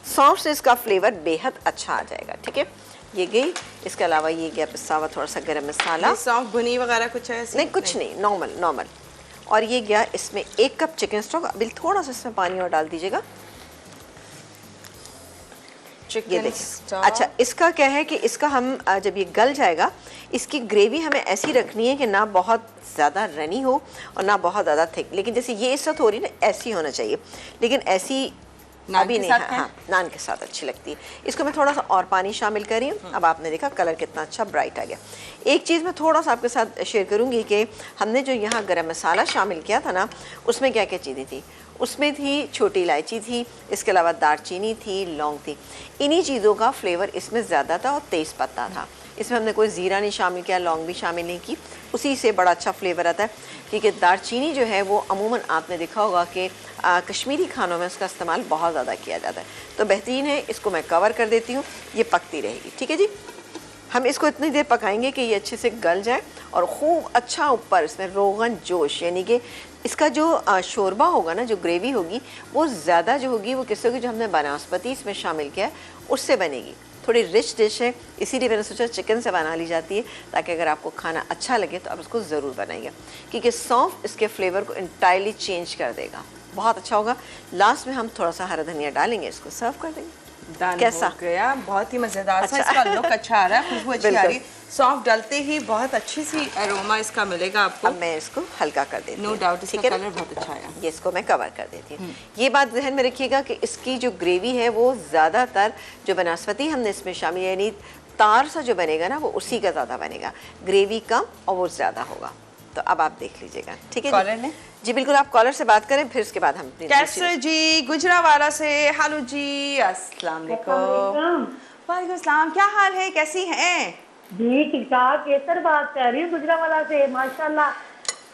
B: सौंफ से इसका फ्लेवर बेहद अच्छा आ जाएगा, ठीक है। ये गई। इसके अलावा ये गया पिसा हुआ थोड़ा सा गरम मसाला।
A: सौंफ भुनी वगैरह कुछ है?
B: नहीं, कुछ नहीं, नॉर्मल। और ये गया इसमें 1 कप चिकन स्टॉक। अभी थोड़ा सा इसमें पानी और डाल दीजिएगा। ये देखिए। अच्छा, इसका क्या है कि इसका हम जब ये गल जाएगा इसकी ग्रेवी हमें ऐसी रखनी है कि ना बहुत ज़्यादा रनी हो और ना बहुत ज़्यादा थिक, लेकिन जैसे ये इस वक्त हो रही है ना ऐसी होना चाहिए, लेकिन ऐसी अभी नहीं। हाँ, नान के साथ अच्छी लगती है। इसको मैं थोड़ा सा और पानी शामिल कर रही हूँ। अब आपने देखा कलर कितना अच्छा ब्राइट आ गया। एक चीज़ मैं थोड़ा सा आपके साथ शेयर करूँगी कि हमने जो यहाँ गरम मसाला शामिल किया था ना, उसमें क्या क्या चीज़ें थी। उसमें थी छोटी इलायची थी, इसके अलावा दालचीनी थी, लौंग थी। इन्हीं चीज़ों का फ्लेवर इसमें ज़्यादा था और तेज़ पत्ता था। इसमें हमने कोई ज़ीरा नहीं शामिल किया, लौंग भी शामिल नहीं की, उसी से बड़ा अच्छा फ्लेवर आता है। क्योंकि दालचीनी जो है वो अमूमन आपने देखा होगा कि कश्मीरी खानों में उसका इस्तेमाल बहुत ज़्यादा किया जाता है। तो बेहतरीन है। इसको मैं कवर कर देती हूँ, ये पकती रहेगी, ठीक है जी। हम इसको इतनी देर पकाएंगे कि ये अच्छे से गल जाए और खूब अच्छा ऊपर इसमें रोगन जोश, यानी कि इसका जो शोरबा होगा ना, जो ग्रेवी होगी वो ज़्यादा जो होगी वो किससे होगी, जो हमने बनस्पति इसमें शामिल किया है उससे बनेगी। थोड़ी रिच डिश है, इसीलिए मैंने सोचा चिकन से बना ली जाती है ताकि अगर आपको खाना अच्छा लगे तो आप इसको ज़रूर बनाइए, क्योंकि सौंफ इसके फ्लेवर को इंटायरली चेंज कर देगा, बहुत अच्छा होगा। लास्ट में हम थोड़ा सा हरा धनिया डालेंगे, इसको सर्व कर देंगे।
A: कैसा गया? बहुत ही मजेदार सा। इसका लुक अच्छा आ रहा है, खुशबू अच्छी आ रही है। सौंफ डालते ही बहुत अच्छी सी अरोमा इसका मिलेगा आपको।
B: अब मैं इसको हल्का कर देती हूँ।
A: नो डाउट इसका कलर बहुत अच्छा आया।
B: ये इसको मैं कवर कर देती हूँ। ये बात जहन में रखिएगा कि इसकी जो ग्रेवी है वो ज़्यादातर जो बनस्पति हमने इसमें शामिल, यानी तार सा जो बनेगा ना वो उसी का ज़्यादा बनेगा, ग्रेवी कम और वो ज़्यादा होगा। तो अब आप देख लीजिएगा, ठीक है।
A: कॉलर ने
B: जी बिल्कुल, आप कॉलर से बात करें, फिर उसके बाद हम
A: कैसर जी गुजरावाला से। हेलो जी, अस्सलाम वालेकुम। वालेकुम अस्सलाम, क्या हाल है, कैसी हैं
E: जी? ठीक ठाक। केसर बात कर रही हूँ गुजरावाला से। माशाल्लाह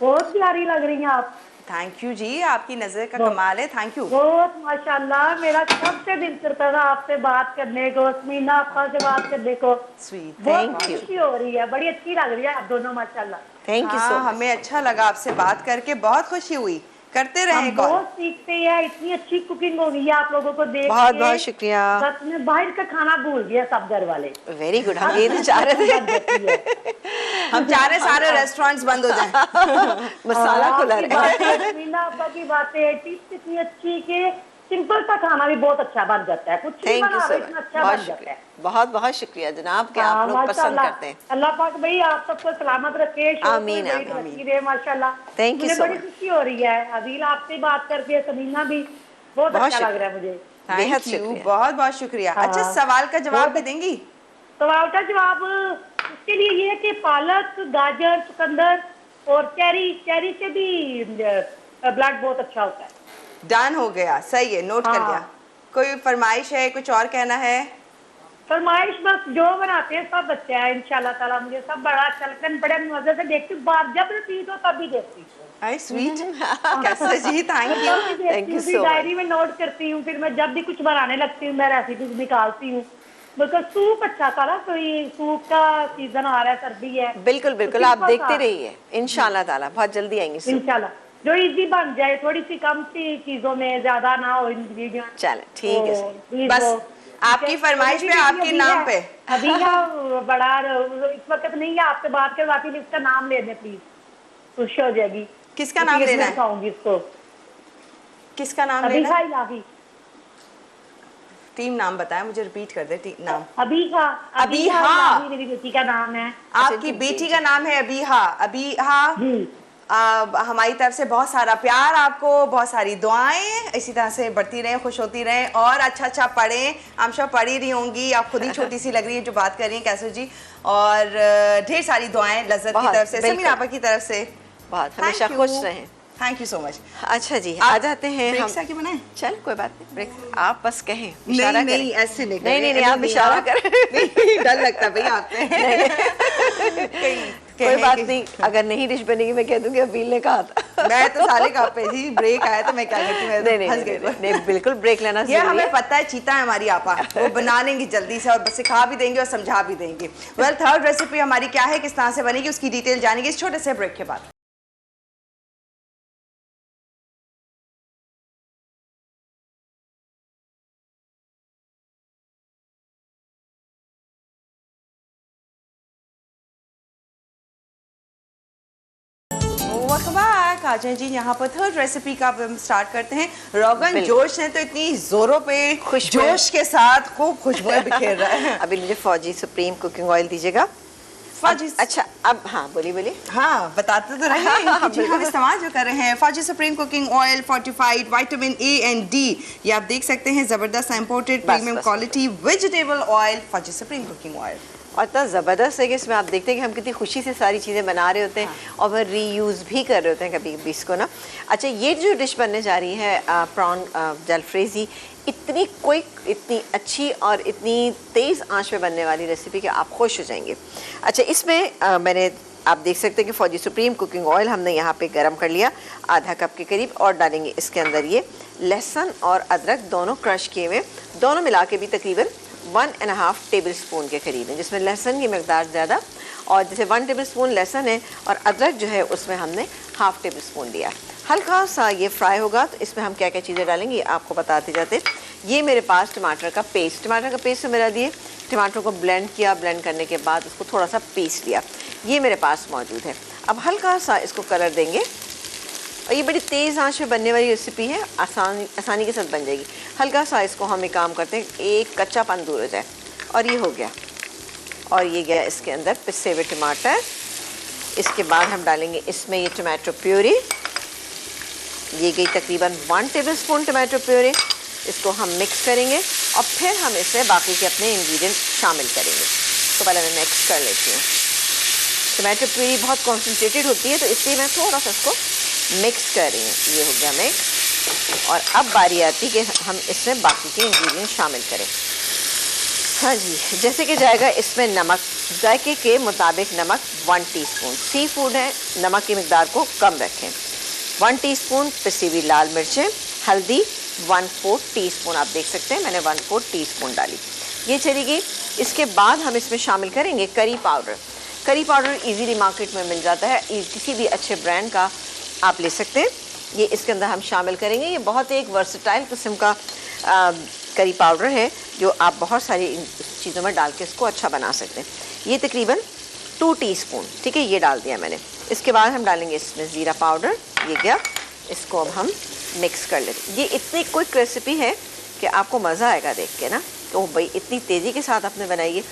E: बहुत प्यारी लग रही हैं आप।
A: थैंक यू जी, आपकी नजर का कमाल है, थैंक यू।
E: बहुत माशाल्लाह, मेरा कब से दिल करता था आपसे बात करने को, समीना आपा से बात करने को।
A: स्वीट,
E: बहुत
B: Thank you.
E: खुशी हो रही है, बड़ी अच्छी लग रही है आप दोनों माशाल्लाह।
B: थैंक यू सो
A: हाँ,
B: मच।
A: हमें अच्छा लगा आपसे बात करके, बहुत खुशी हुई, करते रहे
E: हम
A: कॉल।
E: बहुत सीखते हैं, इतनी अच्छी कुकिंग हो गई है आप लोगों को देख
B: बहुत
E: के।
B: बहुत शुक्रिया।
E: सच में बाहर का खाना भूल गया सब घर वाले।
B: वेरी गुड, हम ये तो चाह रहे थे
A: हम चाह रहे सारे रेस्टोरेंट्स बंद हो जाएं।
B: मसाला खुला रहे।
E: मीना आपा की बातें, टिप्स इतनी अच्छी कि सिंपल सा खाना भी बहुत अच्छा बन जाता है, कुछ भी
B: थैंक यू
E: बना
B: सो
E: लो
B: मच,
E: इतना अच्छा
B: बहुत
E: बन जाता
B: शुक्रिया,
E: है।
B: बहुत बहुत शुक्रिया जनाब कि
E: हाँ,
B: आप लोग पसंद
E: माशाल्लाह।
B: करते हैं।
E: अल्लाह पाक भाई आप सबको सलामत रखे, शौक
B: आमीन,
E: में बड़ी
B: आमीन।
E: तरक्की दे माशाल्लाह।
B: Thank you
E: मुझे
B: so
E: बड़ी
B: much.
E: खुशी हो रही है, अदील आपसे बात करके, समीना भी बहुत
B: बहुत
E: अच्छा लग
B: शुक्रिया।
E: रहा है मुझे।
B: बेहद
A: थैंक यू,
B: शुक्रिया।
A: बहुत बहुत शुक्रिया।
E: हाँ।
A: अच्छा, सवाल का जवाब
E: बहुत-
A: भी देंगी?
E: सवाल का जवाब उसके लिए ये है कि पालक, गाजर, चुकंदर और चेरी से भी ब्लड बहुत अच्छा होता है।
A: डन हो गया, सही है, नोट कर
E: हाँ।
A: लिया। कोई फरमाइश है, कुछ और कहना है?
E: फरमाइश बस जो बनाते हैं सब अच्छा है इंशाल्लाह ताला, मुझे सब बड़ा अच्छा लगता है, बड़े मजे से देखती हूँ, बार जब रिपीट हो तब भी देखती हूँ।
A: आई स्वीट, कैसे जी, thank you.
B: Thank you so much.
E: Diary में नोट करती हूँ, फिर मैं जब भी कुछ बनाने लगती हूँ मैं रेसिपी निकालती हूँ। बिल्कुल सूप अच्छा था ना, तो ये सूप का सीजन आ रहा है, सर्दी है।
B: बिल्कुल बिल्कुल,
E: तो
B: आप
E: सिंपल
B: देखते
E: सा,
B: रहिए, इंशाल्लाह ताला बहुत जल्दी आएंगे सूप।
E: इंशाल्लाह जो इजी बन जाए, थोड़ी सी कम सी चीजों में, ज्यादा ना हो इंग्रेडिएंट।
B: चलें, ठीक है सर।
E: प्लीज
A: बस
E: वो,
A: आपकी
E: ठीक है?
A: फरमाइश
E: मेरी
A: पे,
E: बेटी
A: आपके
E: अभी
A: नाम
E: है,
A: पे।
E: अभी है बड़ा, इस वक्त नहीं है, आपसे बात करवाती हूँ, इसका नाम ले दे प्लीज, खुश हो जाएगी।
A: किसका नाम लेना है?
E: खाऊंगी इसको,
A: किसका नाम
E: अभी
A: लेना
E: खा
A: है?
E: इलाही,
A: टीम नाम बताया मुझे, रिपीट कर दे नाम।
E: अभी खा,
A: अबीहा।
E: इलाही मेरी बेटी का नाम है।
A: आपकी
B: जी,
A: बेटी
B: जी।
A: का नाम है अबीहा। अबीहा,
E: जी
A: हमारी तरफ से बहुत सारा प्यार आपको, बहुत सारी दुआएं, इसी तरह से बढ़ती रहें, खुश होती रहें और अच्छा अच्छा पढ़ें। हम सब पढ़ी रही होंगी, आप खुद ही छोटी सी लग रही है जो बात कर रही हैं कैसो जी, और ढेर सारी दुआएं लज्जत की
B: बहुत,
A: तरफ से,
B: बिल्कुल।
A: समीना आपा की तरफ से।
B: बहुत, हमेशा खुश रहें।
A: Thank you so much.
B: अच्छा जी, आ जाते हैं
A: ब्रेक
B: हम।
A: से आके बनाएं?
B: चल कोई बात नहीं, ब्रेक आप बस कहें,
A: नहीं
B: इशारा
A: नहीं,
B: करें।
A: ऐसे नहीं
B: नहीं नहीं, आप इशारा करें।
A: नहीं, डर लगता है भैया आपसे।
B: कोई बात नहीं, अगर नहीं डिश बनेगी मैं कह दूंगी अबील ने कहा था।
A: मैं तो साले का पे जी, ब्रेक आया तो मैं क्या करती हूँ, मैं
B: नहीं
A: तो
B: नहीं
A: फंस
B: नहीं,
A: गई।
B: नहीं, बिल्कुल ब्रेक लेना
A: ये
B: जरूरी
A: हमें
B: है।
A: पता है, चीता है हमारी आपा, वो बना लेंगी जल्दी से और सिखा भी देंगे और समझा भी देंगे। वेल, थर्ड रेसिपी हमारी क्या है, किस तरह से बनेगी, उसकी डिटेल जानेंगे इस छोटे से ब्रेक के बाद। Welcome back. आ जाए जी, यहाँ पर थर्ड रेसिपी का हम स्टार्ट करते हैं। रोगन
B: बिल्कुल।
A: जोश ने तो इतनी जोरों पे
B: खुशबुएं।
A: जोश के साथ खूब खुशबुएं बिखेर रहा है।
B: अभी मुझे फौजी सुप्रीम कुकिंग ऑयल दीजिएगा।
A: फौजी,
B: अच्छा अब हाँ बोलिए बोलिए।
A: हाँ बताते तो रहे हैं कि जी हम इस्तेमाल जो कर रहे हैं फौजी supreme cooking oil, fortified vitamin A and D. ये आप देख सकते हैं, जबरदस्त इंपोर्टेड प्रीमियम
B: बस।
A: क्वालिटी वेजिटेबल ऑयल, फौजी सुप्रीम कुकिंग ऑयल।
B: और इतना ज़बरदस्त है कि इसमें आप देखते हैं कि हम कितनी खुशी से सारी चीज़ें बना रहे होते हैं और वह रीयूज़ भी कर रहे होते हैं कभी कभी इसको ना। अच्छा, ये जो डिश बनने जा रही है प्रॉन जलफ्रेजी, इतनी क्विक, इतनी अच्छी और इतनी तेज़ आंच पे बनने वाली रेसिपी कि आप खुश हो जाएंगे। अच्छा, इसमें मैंने आप देख सकते हैं कि फौजी सुप्रीम कुकिंग ऑयल हमने यहाँ पे गरम कर लिया आधा कप के करीब, और डालेंगे इसके अंदर ये लहसुन और अदरक दोनों क्रश किए हुए, दोनों मिला के भी तकरीबन 1.5 टेबल स्पून के करीब है, जिसमें लहसुन की मकदार ज़्यादा, और जैसे 1 टेबल स्पून लहसुन है और अदरक जो है उसमें हमने ½ टेबल स्पून दिया। हल्का सा ये फ्राई होगा तो इसमें हम क्या क्या चीज़ें डालेंगे ये आपको बताते जाते। ये मेरे पास टमाटर का पेस्ट मेरा दिए, टमाटर को ब्लेंड किया, ब्लेंड करने के बाद उसको थोड़ा सा पीस लिया, ये मेरे पास मौजूद है। अब हल्का सा इसको कलर देंगे और ये बड़ी तेज़ आंच पे बनने वाली रेसिपी है, आसानी के साथ बन जाएगी। हल्का सा इसको हम एक काम करते हैं, एक कच्चापन दूर हो जाए, और ये हो गया। और ये गया इसके अंदर पिसे हुए टमाटर। इसके बाद हम डालेंगे इसमें ये टमाटो प्यूरी, ये गई तकरीबन 1 टेबल स्पून टमाटो प्यूरी। इसको हम मिक्स करेंगे और फिर हम इसमें बाकी के अपने इंग्रेडिएंट शामिल करेंगे। तो पहले मैं मिक्स कर लेती हूँ। टमाटो प्यूरी बहुत कॉन्सेंट्रेटेड होती है तो इसलिए मैं थोड़ा सा इसको मिक्स कर रही हूँ। ये हो गया मिक्स, और अब बारी आती कि हम इसमें बाकी के इंग्रेडिएंट शामिल करें। हाँ जी, जैसे कि जाएगा इसमें नमक, जायके के मुताबिक नमक 1 टीस्पून। सी फूड है, नमक की मकदार को कम रखें। 1 टीस्पून पिसी हुई लाल मिर्चें, हल्दी 1/4 टीस्पून, आप देख सकते हैं मैंने 1/4 टीस्पून डाली, ये चली गई। इसके बाद हम इसमें शामिल करेंगे curry powder. Curry powder easily market में मिल जाता है, किसी भी अच्छे ब्रांड का आप ले सकते हैं। ये इसके अंदर हम शामिल करेंगे। ये बहुत ही एक वर्सटाइल किस्म का करी पाउडर है जो आप बहुत सारी चीज़ों में डाल के इसको अच्छा बना सकते हैं। ये तकरीबन 2 टीस्पून, ठीक है, ये डाल दिया मैंने। इसके बाद हम डालेंगे इसमें ज़ीरा पाउडर, ये गया। इसको अब हम मिक्स कर लेते हैं। ये इतनी क्विक रेसिपी है कि आपको मज़ा आएगा देख के ना, तो भाई इतनी तेज़ी के साथ आपने बनाई है।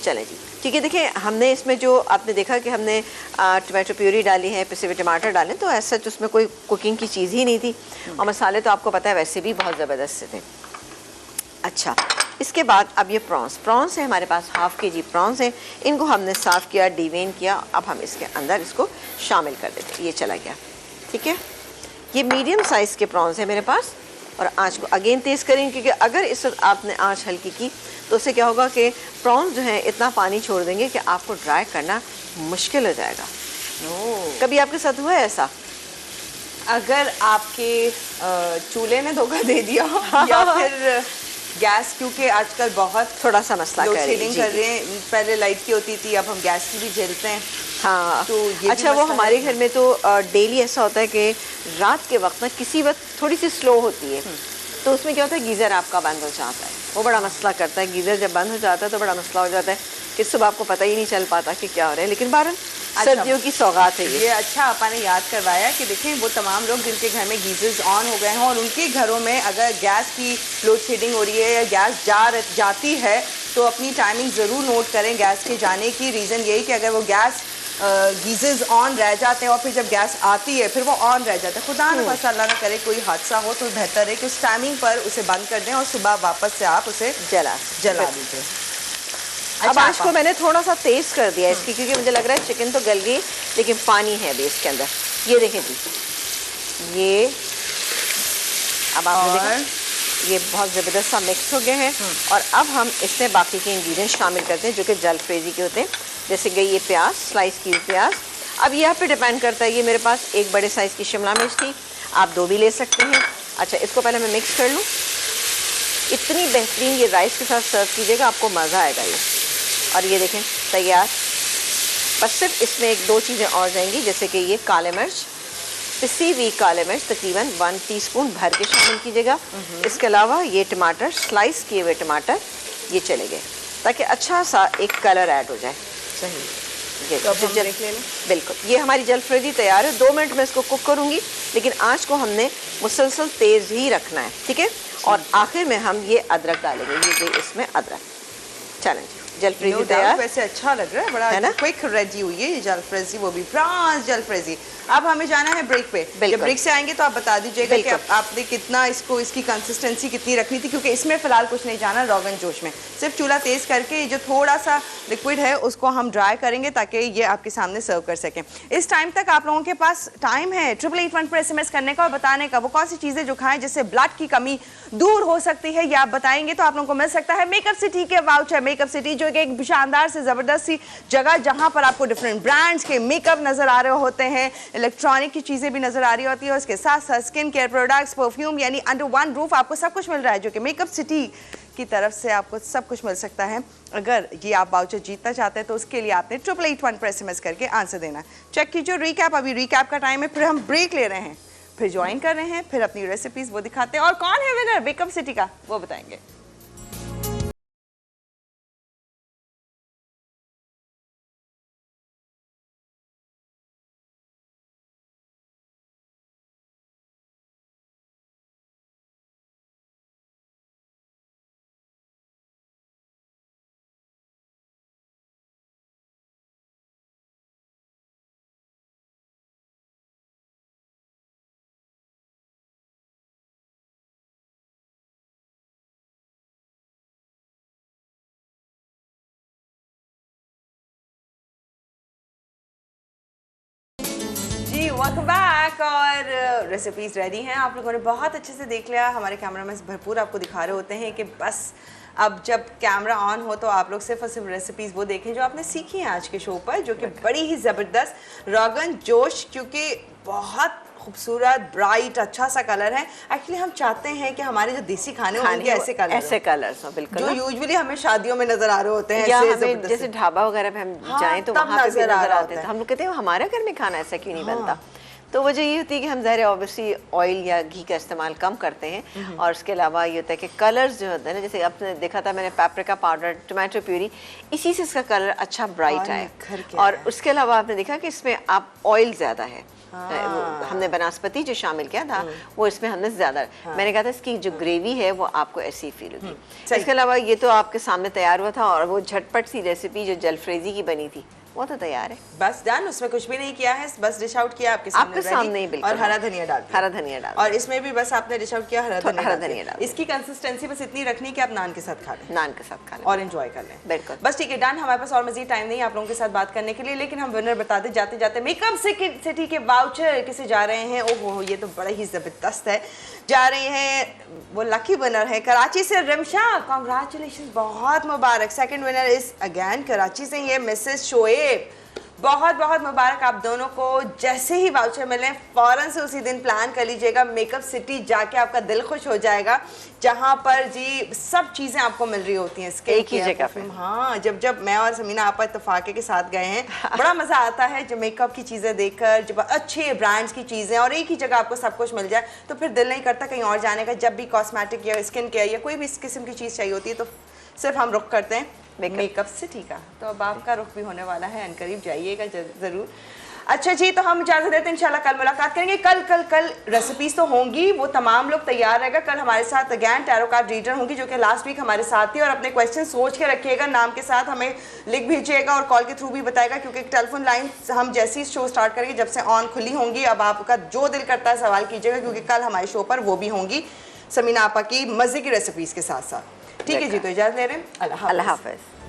B: चलें जी, ठीक है। देखिए हमने इसमें जो आपने देखा कि हमने टमाटो प्यूरी डाली है, पिसे हुए टमाटर डालें, तो ऐसा सच उसमें कोई कुकिंग की चीज़ ही नहीं थी। और मसाले तो आपको पता है वैसे भी बहुत ज़बरदस्त थे। अच्छा, इसके बाद अब ये प्रॉन्स है हमारे पास, हाफ़ kg प्रॉन्स हैं। इनको हमने साफ़ किया, डिवेन किया। अब हम इसके अंदर इसको शामिल कर देते हैं। ये चला गया, ठीक है। ये मीडियम साइज़ के प्रॉन्स हैं मेरे पास। और आँच को अगेन तेज़ करेंगे, क्योंकि अगर इस वक्त आपने आँच हल्की की तो उससे क्या होगा कि प्रॉन्स जो हैं इतना पानी छोड़ देंगे कि आपको ड्राई करना मुश्किल हो जाएगा। कभी आपके साथ हुआ है ऐसा?
A: अगर आपके चूल्हे ने धोखा दे दिया या फिर गैस, क्योंकि आजकल बहुत
B: थोड़ा सा मसला
A: लोड
B: कर रही
A: शेडिंग
B: है,
A: कर रहे हैं। पहले लाइट की होती थी, अब हम गैस की भी झेलते हैं।
B: हाँ,
A: तो ये भी
B: अच्छा, वो
A: मसला
B: हमारे
A: है।
B: घर में तो डेली ऐसा होता है कि रात के वक्त ना किसी वक्त थोड़ी सी स्लो होती है, तो उसमें क्या होता है, गीज़र आपका बंद हो जाता है। वो बड़ा मसला करता है। गीज़र जब बंद हो जाता है तो बड़ा मसला हो जाता है कि सुबह आपको पता ही नहीं चल पाता कि क्या हो रहा है। लेकिन बहरहाल सर्दियों की सौगात है
A: ये अच्छा आपा ने याद करवाया कि देखें वो तमाम लोग जिनके घर में गीजर्स ऑन हो गए हैं और उनके घरों में अगर गैस की लोड शेडिंग हो रही है या गैस जाती है तो अपनी टाइमिंग ज़रूर नोट करें गैस के जाने की। रीज़न यही कि अगर वो गैस गीजर्स ऑन रह जाते हैं और फिर जब गैस आती है फिर वो ऑन रह जाता है, खुदा न खास्ता अल्लाह ना करे कोई हादसा हो, तो बेहतर है कि उस टाइमिंग पर उसे बंद कर दें और सुबह वापस से आप उसे
B: जला
A: दीजिए।
B: अब आँच को मैंने थोड़ा सा तेज़ कर दिया इसकी, क्योंकि मुझे लग रहा है चिकन तो गल गई लेकिन पानी है अभी इसके अंदर। ये देखें जी, ये अब आपने देखा ये बहुत ज़बरदस्त सा मिक्स हो गए हैं। और अब हम इसमें बाकी के इंग्रेडिएंट्स शामिल करते हैं जो कि जलफ्रेजी के होते हैं। जैसे कि ये प्याज, स्लाइस की प्याज। अब यहाँ पे डिपेंड करता है, ये मेरे पास एक बड़े साइज़ की शिमला मिर्च थी, आप 2 भी ले सकते हैं। अच्छा, इसको पहले मैं मिक्स कर लूँ। इतनी बेहतरीन ये राइस के साथ सर्व कीजिएगा, आपको मज़ा आएगा ये। और ये देखें तैयार। बस सिर्फ इसमें 1-2 चीज़ें और जाएंगी, जैसे कि ये काले मिर्च, पिसी हुई काले मिर्च तकरीबन 1 टीस्पून भर के शामिल कीजिएगा। इसके अलावा ये टमाटर, स्लाइस किए हुए टमाटर, ये चले गए ताकि अच्छा सा एक कलर ऐड हो जाए।
A: सही,
B: ये
A: तो अब हम
B: जल
A: देख लें।
B: बिल्कुल, ये हमारी जलफ्रेजी तैयार है। 2 मिनट में इसको कुक करूँगी, लेकिन आँच को हमने मुसलसल तेज़ ही रखना है, ठीक है। और आखिर में हम ये अदरक डालेंगे, ये इसमें अदरक। चलें, जलफ्रेजी तैयार।
A: वैसे अच्छा लग रहा है, बड़ा
B: है ना?
A: क्विक रेडी हुई है ये जलफ्रेजी, वो भी प्रॉन्स जलफ्रेजी। अब हमें जाना है ब्रेक पे। जब ब्रेक से आएंगे तो आप बता दीजिएगा कि आपने कितना इसकी कंसिस्टेंसी कितनी रखनी थी, क्योंकि इसमें फिलहाल कुछ नहीं जाना रोगन जोश में। सिर्फ चूल्हा तेज करके जो थोड़ा सा लिक्विड है उसको हम ड्राई करेंगे ताकि ये आपके सामने सर्व कर सकें। इस टाइम तक आप लोगों के पास टाइम है 8881 पर SMS करने का और बताने का वो कौन सी चीज़ें जो खाएं जिससे ब्लड की कमी दूर हो सकती है। ये आप बताएंगे तो आप लोगों को मिल सकता है मेकअप सिटी के वाउचर। मेकअप सिटी जो एक शानदार से ज़बरदस्त सी जगह जहां पर आपको डिफरेंट ब्रांड्स के मेकअप नज़र आ रहे होते हैं, इलेक्ट्रॉनिक की चीज़ें भी नज़र आ रही होती है, उसके साथ साथ स्किन केयर प्रोडक्ट्स, परफ्यूम, यानी अंडर वन रूफ आपको सब कुछ मिल रहा है, जो कि मेकअप सिटी की तरफ से आपको सब कुछ मिल सकता है। अगर ये आप वाउचर जीतना चाहते हैं तो उसके लिए आपने 8881 पर SMS करके आंसर देना। चेक कीजिए रिकैप, अभी रिकैप का टाइम है, फिर हम ब्रेक ले रहे हैं, फिर ज्वाइन कर रहे हैं, फिर अपनी रेसिपीज़ वो दिखाते हैं और कौन है विनर मेकअप सिटी का वो बताएंगे। Welcome back. और रेसिपीज़ रेडी हैं, आप लोगों ने बहुत अच्छे से देख लिया। हमारे कैमरा में भरपूर आपको दिखा रहे होते हैं कि बस अब जब कैमरा ऑन हो तो आप लोग सिर्फ और सिर्फ रेसिपीज़ वो देखें जो आपने सीखी हैं आज के शो पर, जो कि बड़ी ही ज़बरदस्त रोगन जोश, क्योंकि बहुत खूबसूरत ब्राइट अच्छा सा कलर है। एक्चुअली हम चाहते हैं कि हमारे जो देसी खाने हों उनके ऐसे कलर
B: ऐसे कलर्स हो, बिल्कुल
A: जो
B: ना।
A: यूजुअली हमें शादियों में नजर आ रहे होते हैं,
B: या
A: ऐसे
B: हमें
A: जबरदस्त।
B: जैसे ढाबा वगैरह पे हम
A: हाँ,
B: जाएं तो
A: तब
B: वहाँ पे भी
A: नजर आ
B: नजर
A: रहा
B: आते हैं,
A: होता
B: तो
A: है।
B: हम लोग कहते हैं हमारे घर में खाना ऐसा क्यों नहीं बनता। तो वजह ये होती है कि हम ज़ाहिर ऑब्वियसली ऑयल या घी का इस्तेमाल कम करते हैं, और उसके अलावा ये होता है कि कलर्स जो होते हैं ना, जैसे आपने देखा था मैंने पेपरिका पाउडर, टमाटो प्यूरी, इसी से इसका कलर अच्छा ब्राइट
A: और
B: आया।
A: निखर के
B: और
A: आया।
B: उसके अलावा आपने देखा कि इसमें आप ऑयल ज़्यादा है, वो हमने बनास्पति जो शामिल किया था वो इसमें हमने ज़्यादा, मैंने कहा था इसकी जो ग्रेवी है वो आपको ऐसी ही फील होगी।
A: सही।
B: इसके अलावा ये तो आपके सामने तैयार हुआ था, और वो झटपट सी रेसिपी जो जलफ्रेजी की बनी थी वो तो तैयार है,
A: बस डन, उसमें कुछ भी नहीं किया है, बस डिश आउट किया आपके
B: आपके
A: ready,
B: सामने ही बिल्कुल।
A: और हरा धनिया डाल दिया।
B: हरा धनिया डाल
A: और इसमें भी बस आपने डिश आउट किया, हरा
B: थोड़ा
A: धनिया
B: हरा
A: डाल
B: धनिया
A: दिया।
B: डाल दिया।
A: इसकी कंसिस्टेंसी बस इतनी रखनी है कि आप नान के साथ खा लें
B: नान के साथ खा लें
A: और एंजॉय कर लें।
B: बिल्कुल।
A: बस ठीक है, डन। हमारे पास और मजीद टाइम नहीं है आप लोगों के साथ बात करने के लिए, लेकिन हम विनर बता दें जाते जाते। मेकअप सिटी के वाउचर किसे जा रहे हैं, ओहो ये तो बड़ा ही जबरदस्त है, जा रहे हैं वो लकी विनर है कराची से रिमशा, कॉन्ग्रेचुलेशन, बहुत मुबारक। Second winner is again Karachi से ये मिसेस शोएब, बहुत बहुत मुबारक आप दोनों को। जैसे ही वाउचर मिले फौरन से उसी दिन प्लान कर लीजिएगा, मेकअप सिटी जाके आपका दिल खुश हो जाएगा, जहां पर जी सब चीजें आपको मिल रही होती हैं
B: एक ही जगह पे।
A: हाँ, जब मैं और समीना आपा इत्तेफाके के साथ गए हैं, बड़ा मजा आता है जब मेकअप की चीजें देखकर, जब अच्छे ब्रांड्स की चीजें और एक ही जगह आपको सब कुछ मिल जाए तो फिर दिल नहीं करता कहीं और जाने का। जब भी कॉस्मेटिक या स्किन केयर या कोई भी इस किस्म की चीज चाहिए होती है तो सिर्फ हम रुख करते हैं मेकअप सिटी का। तो अब आपका रुख भी होने वाला है, अनकरीब जाइएगा जरूर। अच्छा जी, तो हम इजाजत देते हैं, इंशाल्लाह कल मुलाकात करेंगे। कल रेसिपीज तो होंगी, वो तमाम लोग तैयार रहेगा। कल हमारे साथ अगैन टैरो कार्ड रीडर होंगी जो कि लास्ट वीक हमारे साथ थी, और अपने क्वेश्चन सोच के रखिएगा, नाम के साथ हमें लिख भेजिएगा और कॉल के थ्रू भी बताएगा, क्योंकि टेलीफोन लाइन हम जैसे ही शो स्टार्ट करेंगे जब से ऑन खुली होंगी, अब आपका जो दिल करता है सवाल कीजिएगा, क्योंकि कल हमारे शो पर वो भी होंगी समीना आपा की मजे की रेसिपीज के साथ साथ। ठीक है जी, तो इजाजत ले रहे हैं,
B: अल्लाह हाफ़िज़।